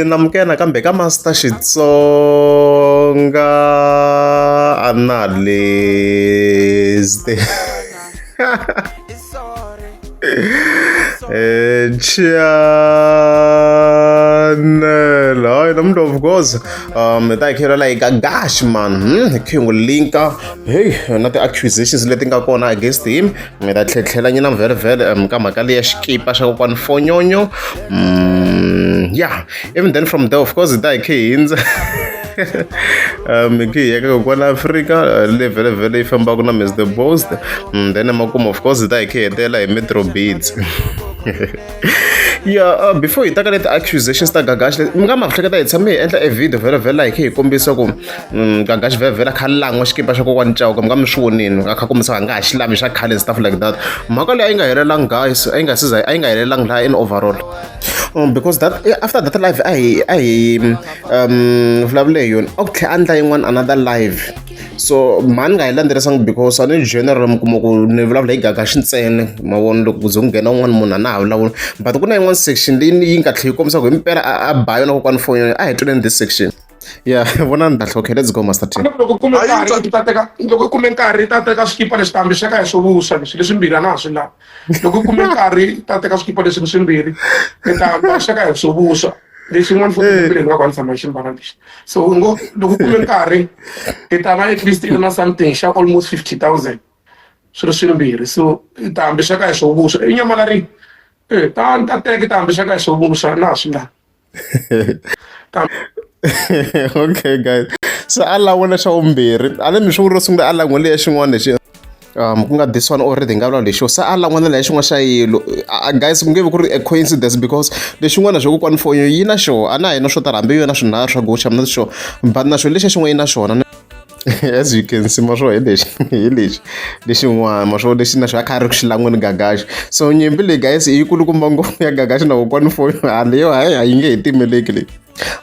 namukela kambe ka Master Xitsonga analyst channel. Hi, number of course. Ta khela like Gagash man. King linka. Hey, na the accusations leti nga kona against him. Me ta tlhela nyina very ka makali ya xikipa xa ku kwana fonyonyo. Yeah, even then from there of course ta kings. Ki ya ka kwana Africa level ifamba kuna Mr Boast. Then makumo of course ta ikhetela hi Metro Beats. Yeah, before you talk about the accusations ta Gagash, mga mahleketa hi tshame endla a video very like hi kombisa ku Gagash very khalanga xikipa xa kokwana Chauke mga mi swonini nga kha kombisa nga ha xilami xa khale and stuff like that. Mhaka leyi a yi nga helelangi guys, a yi nga helelangi la in overall. Because that after that live I vulavule hi yona a ku tlhe andla yin'wana another live, so mani nga yi landzerisanga because a ni general mi kuma ku ni vulavula hi Gagash ntsena mavona loko ku ze ku nghena un'wana munhu a na ha vulavula, but ku na yin'wana section leyi yi nga tlhe yi kombisa ku hi mpela a ba yona kokwana foni a hi tweleni this section. Yeah, vona ni dahlokhe, let's go Master T. Loko kume nkarhi ta teka swikipa leswi ta hambisaka hi swo vuswa leswimbirhi a na ha swi lavi. Loko kume nkarhi ta teka swikipa leswimbirhi ta hambisaka hi swo vuswa leswin'wana futhi nga kwani tshama xi mbala lexi. So loko kume nkarhi i ta va at least na something xa almost 50,000 swilo swimbirhi, so ta hambisaka hi swo vuswa i nyamalari ta teka ta hambisaka hi swo vuswa na ha swi lavi. Okay guys, so alawona xa vumbirhi a ni swi ro sungula alangwele ya xin'wana lexi ku nga this one already nga vulavula lexo, se alangwele la xin'wana xa yilo guys, ku nge vi ku ri a coincidence because lexin'wana xa kokwana fonyo yi na xo a na hi na swo tala hambi yo na swinharhu swa goxa mina xo, but na xo lexi xin'wana yi na xona. As you can see maswo hi lexin'wana maswo lexi na xo a kha ri ku xi langweni Gagash, so nyimpi leyi guys i kulukumba ngopfu ya Gagash na kokwana fonyo leyo yi nge hi timeleki leyi.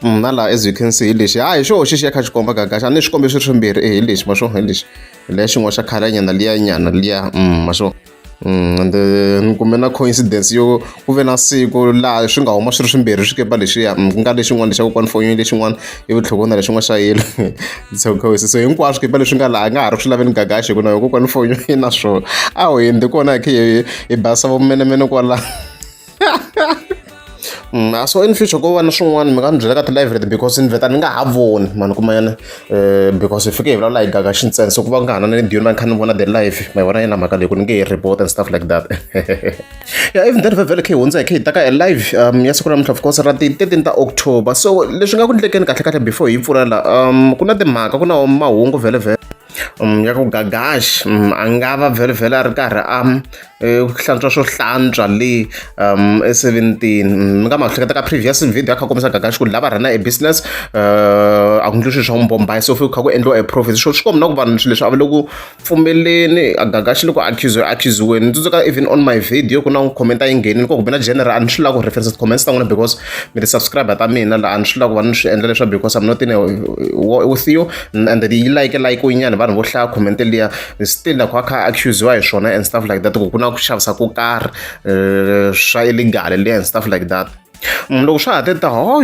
Na la as you can see hi lexi hi xo xi ya kha xi komba Gagash a ni swikombe swi ri swimbirhi hi lexi maswo hi lexi leya xin'wana xa khalanyana liya maswo. And ni kume na coincidence yo ku ve na siku laha swi nga huma swi ri swimbirhi swikipa lexiya ku nga lexin'wana lexa kokwana fonyo lexin'wana evutlhogona lexin'wana xa yelo. So hinkwaswo swikipa leswi nga laha nga ha ri ku swi laveni Gagash hi ku na yo kokwana fonyo yi na swona a ho endli kona hi khe hi basa vumenemene kwala. So in future ko va na swin'wana mi nga ni byela ka ti-live leti because ni vheta ni nga ha voni mani kuma yana because hi fike hi vulavula hi Gagash ntsena, so ku va nga ha na ni diyo ni kha ni vona the live ma vona yena mhaka leyi ku ni nge hi report and stuff like that. Yeah, even then vhele khe hi hundza hi khe hi taka hi live ya siku namuntlha of course ra ti 13 ta October, so leswi nga ku endlekeni kahle before hi pfula la ku na timhaka ku na mahungu vhele ya ku Gagash a nga va vhele a ri karhi a hlantswa swo hlantswa le 17 mi nga mahleketa ka previous video a kha kombisa Gagash ku lava rana e business a ku ndli swilo swa Mbombay, so kha ku endliwa e profit swo swi komba na ku vanhu swilo leswi a va le ku pfumeleni a Gagash loko accusiweni. Ni tsundzuka even on my video ku na comment yi nghenini ko ku bina general a ni swi lava ku reference comments ta n'wina because mi ri subscriber ta mina la a ni swi lava ku va ni swi endla leswaku because I'm not in with you and yi like nyana vanhu vo hlaya comment liya still la ku kha accusiwa hi swona and stuff like that, ku na ku xavisa ku karhi swa illegal liya and stuff like that. Loko swa ha teta ku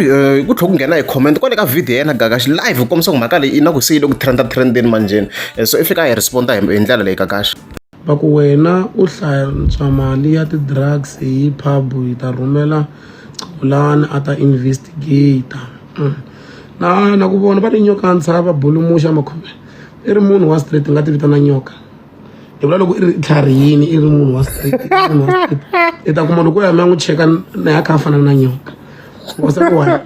tlhela ku nghena hi comment kwale ka video yena Gagash live ku kombisa ku mhaka leyi i na ku se yi le ku trendeni manjeni, so i fika hi responda hi ndlela leyi Gagash. Va ku wena u hlantswa mali ya ti-drugs hi pub hi ta rhumela Xolani a ta investigate na ku vona va ri nyoka ntsha va bulumuxa makhome i ri munhu wa street nga ti vitana nyoka. Hi vula loko i ri tlharihini i ri munhu wa street i ta kuma loko ya mi ya n'wi cheka na ya kha a fana na nyoka wasa ku wa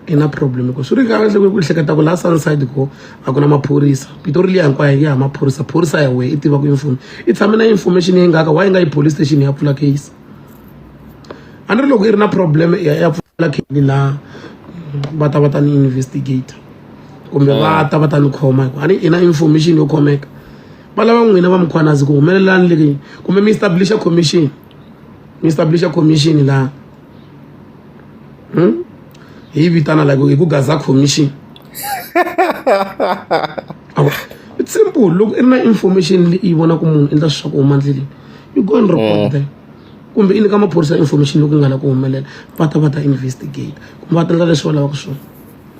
i na problem ko swi ri kahle ku hleketa ku la Sunside ko a ku na maphorisa Pitori liya hinkwayo ya maphorisa ya we i tiva ku i tshame na information yi nga ka wa yi nga yi police station ya pfula case a ni ri loko i ri na problem ya pfula case la va ta ni investigate kumbe va ta ni khoma hi ku a ni ina information yo khomeka va lava n'wina va mukhwanazi ku humelelani leyi kumbe mi establish commission la hi vitana like hi ku gaza commission. It's simple, loko i ri na information leyi i vona ku munhu endla swa ku huma ndleleni you go and report there kumbe i nyika maphorisa information loko nga la ku humelela va ta investigate kumbe va ta endla leswi va lavaka swona.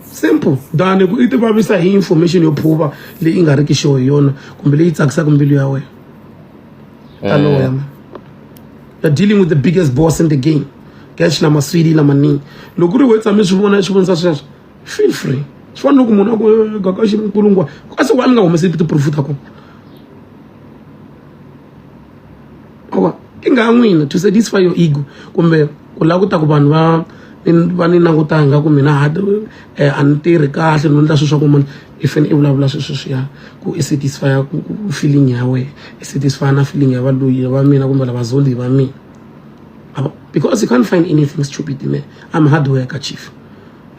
Simple than ku i ti vavisa hi information yo phuva leyi nga riki sure hi yona kumbe leyi tsakisaka mbilu ya wena. Taloya man, you're dealing with the biggest boss in the game. Cash na maswidi na mani loko ri we tshame swi vona swivonisa sweswo feel free. Swi fana loko munhu a ku Gagashi Mkulungwa kasi wani nga humesi ti-proof ta kona awa i nga n'wina to satisfy your ego kumbe ku lava ku ta ku vanhu va ni langutanga ku mina a ni tirhi kahle no endla swilo swa ku munhu i fane i vulavula sweswo swiya ku i satisfy feeling ya wena i satisfy na feeling ya valoyi va mina kumbe lavazoli va mina. Because you can't find anything stupid in me. I'm a hard worker, chief.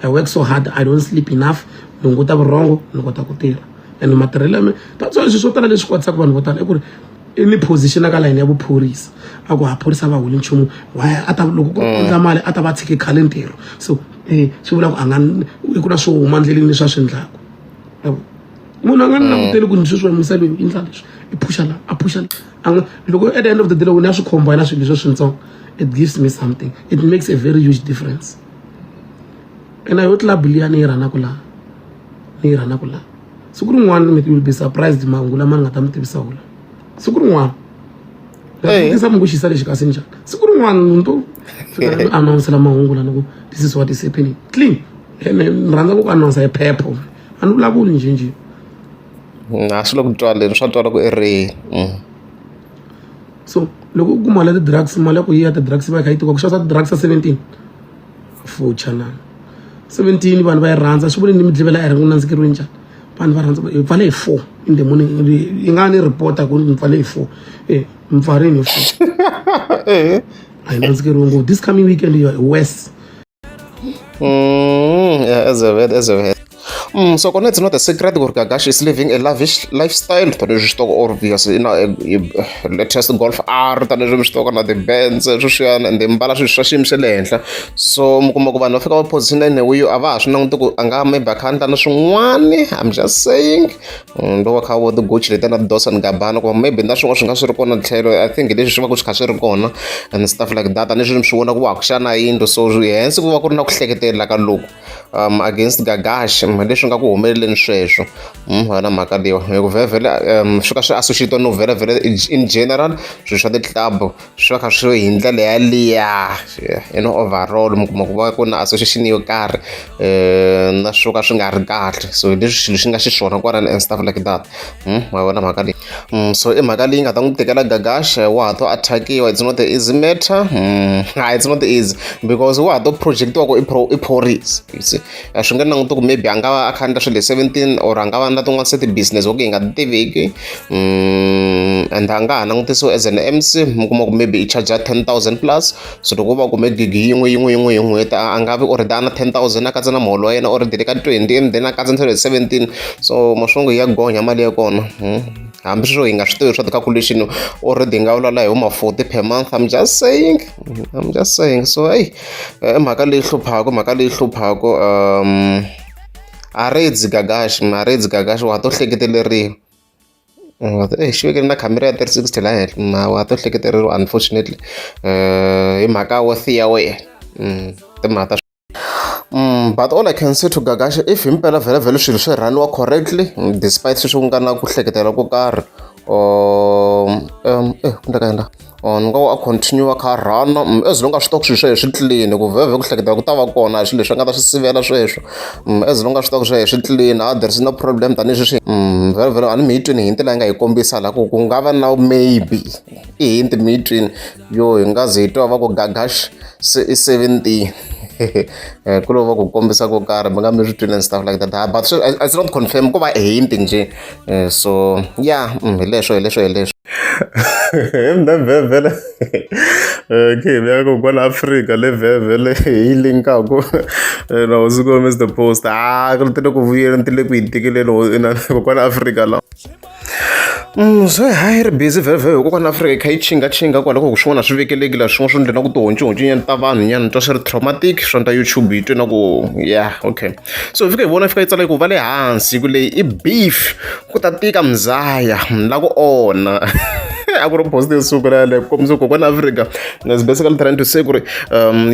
I work so hard, I don't sleep enough. Nungota wrong, nungota kutira. And material, that's why she's totally squats up on what I could. Any position I line able police. I go a police about willing to why I have look at about take a calendar. So, she will have an we could have show monthly in the session. Munangan na tell you to myself in English. A push and look at the end of the day when I should combine us with the song. It gives me something. It makes a very huge difference. And I would love Bilia near Anakula. Sukuru one will be surprised Mangula Mangatam Tibisaula. Sukuru one. Some Gushi Salish Cassinja. Sukuru one announce Lamangula. This is what is happening. Clean. And Randago announce a purple. And Labu in Jinji. Naslok Jolly, shot out of a so, logo kumala the drugs, malako iya the drugs ba kahit ko shot drugs sa 17. Fuchana. 17 ban ba ranza subuli ni midlebela era kunanzi kirwinja. Ban ba ranza vale 4 in the morning ingani reporter ku vale 4. Mfare ni 4. I nanzi kirungu this coming weekend you are west. Yeah, as a so it's not a secret that Gagashi is living a lavish lifestyle. Just obvious, latest golf art, just talking about the bands, and the embarrassing shashim selenta. So Mukumokova no position in the way you avash, no to Angame Bakanta one. I'm just saying, do a cow the Gucci, then dos and Gabbana, or maybe National Washington Taylor. I think it is Shimakush Kasherkona and stuff like that. And she want to walk Shana into social ends, who could not take it like a look against Gagash. Nga ku humeleleni sweswo vana mhaka leyi hi ku vhele swi ka swi associate no vhele in general swilo swa ti-club swi va kha swi hi ndlela yaliya overall mi kuma ku va ku na association yo karhi na swo ka swi nga ri kahle so leswi xilo xi nga xiswona kwalani and stuff like that ma vona mhaka leyi so i mhaka leyi nga ta n'wi tekela Gagash wa ha to attackiwa it's not the easy matter it's not easy because wa ha to projectiwa ku i police you see swi nga languta ku maybe a nga va akhanda swilo 17 or a nga va na tin'wana se ti-business wo ku hi nga ti tiveki and a nga ha langutisiwa as an MC mi kuma ku maybe i charge 10,000 plus so loko va kume gigi yin'we hi n'hweti a nga vi already a na 10,000 a katsa na muholo wa yena already le ka 20 and then a katsa ntsena 17 so maswongo ya gonya mali ya kona hambi swilo hi nga swi tivi swa ti-calculation already hi nga vulavula hi huma 40 per month I'm just saying so hey mhaka leyi hluphako Aredzi Gagash wa to hleketeleriwa xi vekele na camera ya 360 la henhla wa to hleketeleriwa unfortunately hi mhaka worth ya wena timhaka but all I can say to Gagash if himpela vhele swilo swi raniwa correctly despite sweswi ku nga na ku hleketela ko karhi ku ndeka yenda ni nga a continue kha rana as long as stock swilo swi clean ku vheve ku hleketela ku ta va kona swilo leswi nga ta swi sivela sweswo as long as stock swi clean there is no problem tani sweswi vhele ani mi hitweni hinti la nga hi kombisa la ku nga va na maybe i hinti mi hitweni yo hi nga zi twa va ku Gagash i 17 kulo va ku kombisa ko karhi mi nga mi swi twini and stuff like that but it's not confirm ko va hinti nje so yeah hi leswo mna vhele okay miyako kwala Afrika le vhele hi linkaku na usuku Mr Post ku tile ku vuyela ntile ku hitikeleni kwala Afrika la so hi ri busy vhele kokwana Afrika kha yi chinga kwala ku swin'wana swi vekelekile swin'wana swo ndlela ku tihonci ta vanhu nyana twa swi ri traumatic swo nta YouTube yi twe na ku yeah okay so fika hi fika yi tsala ku va le hansi ku leyi i beef ku ta tika mzaya la ku ona a ku ri positive siku laleyo komisa kokwana Africa is basically trying to say ku ri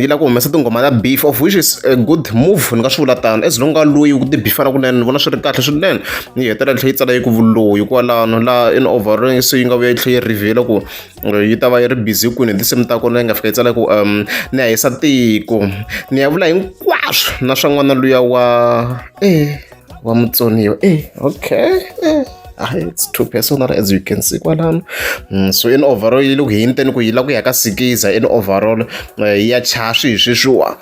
yi lava ku humesa tinghoma ta beef of which is a good move ni nga swi vula tano as long nga loyi ku tibifana kunene ni vona swi ri kahle swinene yi hetelela yi tlhela yi tsala yi ku vuloyi kwalano la in over se yi nga vuya yi tlhela yi reveal ku yi ta va yi ri busy kwini hi tinsimu ta kona yi nga fika yi tsala ku ni ya hisa tiko ni ya vula hinkwaswo na swa n'wana luya wa mutsoniwa okay it's too personal as you can see kwalano so in overall yi loko hi yinteni ku yi lava ku ya ka sikiza in overall yi ya chaha swihi sweswiwa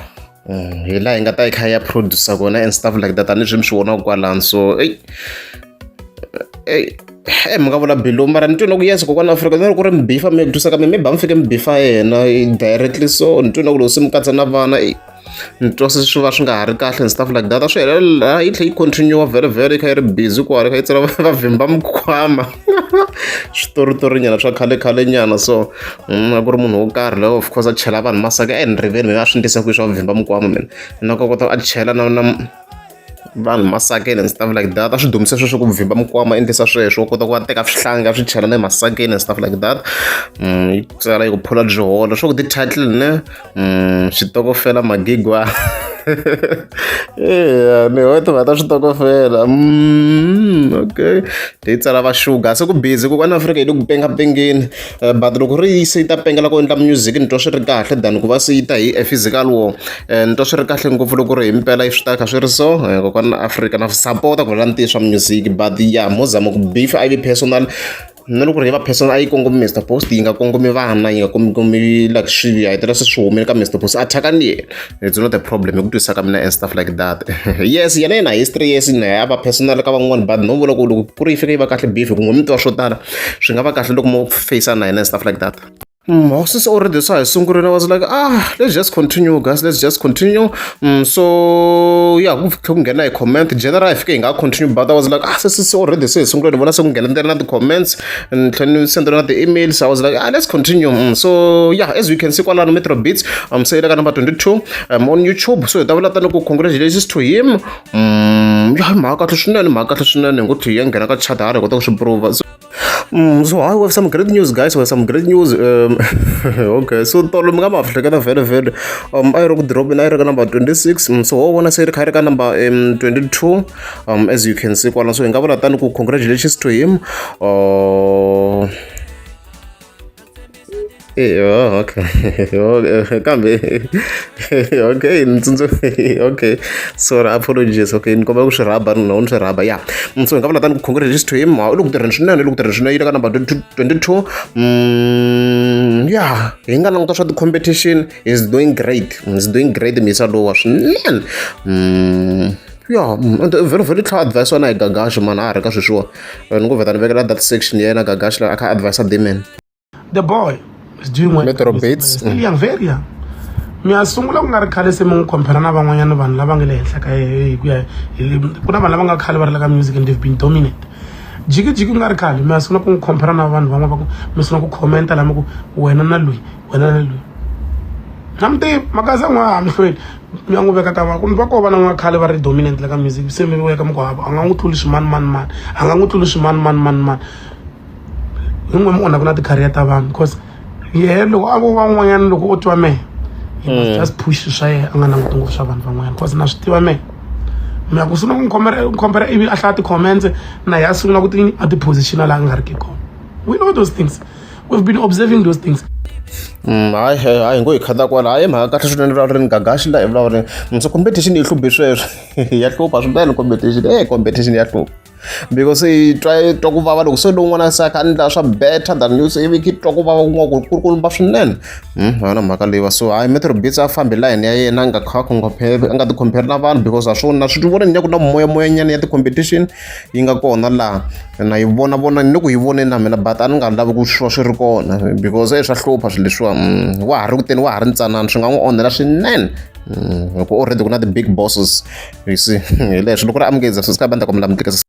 hi laha hi nga ta yi kha ya producer kona and stuff like that ani swi mi swi vonaka kwalano so mi nga vula Billo mara ni twi na ku yes kokwana Africa ni ri ku ri mi bifa mi twisaka mi maybe a mi fike mi bifa yena directly so ni twi na ku loko se mi katsa na vana ni twa se swi va swi nga ha ri kahle and stuff like that a swi helela yi tlhela yi continue very very kha yi ri busy kwala kha yi tsala va vhimba mikwama switoritorinyana swa khale nyana so a ku ri munhu wo karhi lowo of course a chela vanhu masaka enriveni mina a swi endlisa ku swa vhimba mikwama mina na ku kota a chela na vanhu masakeni and stuff like that a swi dumise sweswo ku vhimba mikwama endlisa sweswo u kota ku va teka swihlangi a swi chela na masakeni and stuff like that yi tsala yi ku phula byihola swo ku ti-title ne xitokofela magigwa ni hote va ta switokofela okay hi tsala va sugar se ku busy kokwana Africa yi le ku pengapengeni but loko ri se yi ta pengela ku endla music ni twa swi ri kahle than ku va se yi ta hi a physical war ni twa swi ri kahle ngopfu loko ri hi mpela yi swi ta kha swi ri so kokwana Africa na support ku vula ntiyi swa music but ya mozama ku beef a yi personal na loko ri va person a yi kongomi Mr Post yi nga kongomi vana yi nga kongomi like swi ya hitela se swi humile ka Mr Post attack ni yena it's not a problem hi ku twisa ka mina and stuff like that yes yena na history yes na ya va personal ka van'wana but no vula ku loko ku ri yi fika yi va kahle beef ku n'wi mi twa swo tala swi nga va kahle loko mo face na yena and stuff like that Moses already saw a sungurina was like let's just continue guys, let's just continue so yeah ku nghena hi comment general ifike hi nga continue but I was like this already se sungurina ni vona se ku nghena na the comments and then send na the emails I was like let's continue so yeah as you can see kwalano Metro Beats say like number 22 on YouTube so davula tani ku congratulations to him yeah mhaka kahle swinene ngothi ya nghena ka chat hari kota ku swi prove so I have some great news guys, we have some great news okay so tolo mi nga ma hleketa very very I ri ku drop in I ri ka number 26 so wo vona se ri kha ri ka number 22 as you can see kwala so hi nga vula tani ku congratulations to him okay kambe okay okay sorry apologies okay ni komba ku swi raba no ni swi raba yeah so hi nga vula tani ku congratulations to him look the swinene yi ka number 22 yeah hi nga languta swa the competition is doing great misa lowa swinene yeah and very very clear advice on Gagash man a ri ka sweswo ni ku veta ni vekela that section yena Gagash la aka advice the man the boy is doing well. Metro Beats still young very young mi asungula ku nga ri khale se mi n'wi compare na van'wanyana vanhu lava nga le henhla ka ku ya ku na vanhu lava nga khale va ri la ka music and they've been dominant jiki ku nga ri khale mi asungula ku n'wi compare na vanhu van'wana va ku mi sungula ku commenta lama ku wena na loyi na mutivi makaza n'wana mihlweni mi ya n'wi veka ka va ku va koho vana nga khale va ri dominant la ka music se mi veka mikwavo a nga n'wi tluli swimani a nga n'wi tluli swimani hi n'we mi onhaka na ti-career ta vanhu because loko a vo van'wanyana loko o twa mehe he must just push swa yena a nga languti ngopfu swa vanhu van'wanyana because na swi tiva mehe mi ya ku sungula ku khompera ivi a hlaya ti-comments na hi a sungula ku a ti-position laha a nga ri ki kona we know those things we've been observing those things hayi ngo hi khata kwala hayi mhaka kahle swinene vula ri ni Gagashi la hi vula ri so competition yi hluphi sweswo ya hlupha swinene competition ya hlupha because i twa ku vava loko se lowun'wana se a kha endla swa better than news ivi ki twa ku vava ku kulumba swinene na mhaka leyiwa so hayi Metro Beats a fambi line ya yena a nga kha a nga ti compare na vanhu because a swona swi vona ni ku na moyanyana ya ti-competition yi nga kona laha na yi vona ni ku yi voneni na mina but a ni nga lavi ku swi va swi ri kona because swa hlupha swilo leswiwa wa ha ri kuteni wa ha ri ntsanana swi nga n'wi onhela swinene ku already ku na the big bosses you see hi leswi loko ri amukeza swi ska va ndla ku mi lamukisa